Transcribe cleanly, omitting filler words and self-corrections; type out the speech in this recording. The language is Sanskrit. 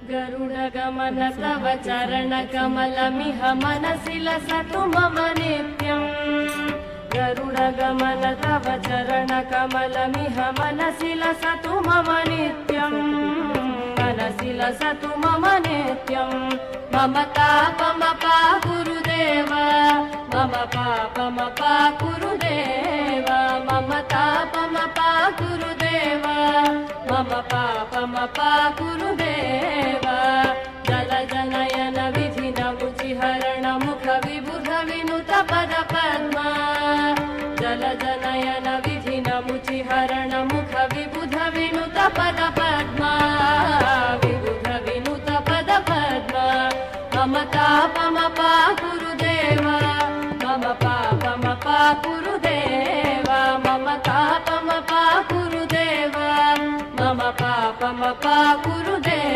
गरुडगमन तव चरणकमलमिह मनसि लसतु मम नित्यम् गरुडगमन तव चरणकमलमिह मनसि लसतु मम नित्यम् मनसि लसतु मम नित्यम् मम तापमपा गुरुदेव मम पापमपा गुरुदेव मम तापमपा गुरुदेव मम पापमपा गुरुदेव जलजनयन विधिन मुचिहरण मुख विबुध विनुत पद पद्मा जलजनयन विधिन मुचिहरण मुख विबुध विनुत पद पद्मा विबुध विनुत पद पद्मा मम तापमपा गुरुदेव मम पापमपा गुरुदेव मम तापमपा गुरुदेव मम पापमपा गुरुदेव।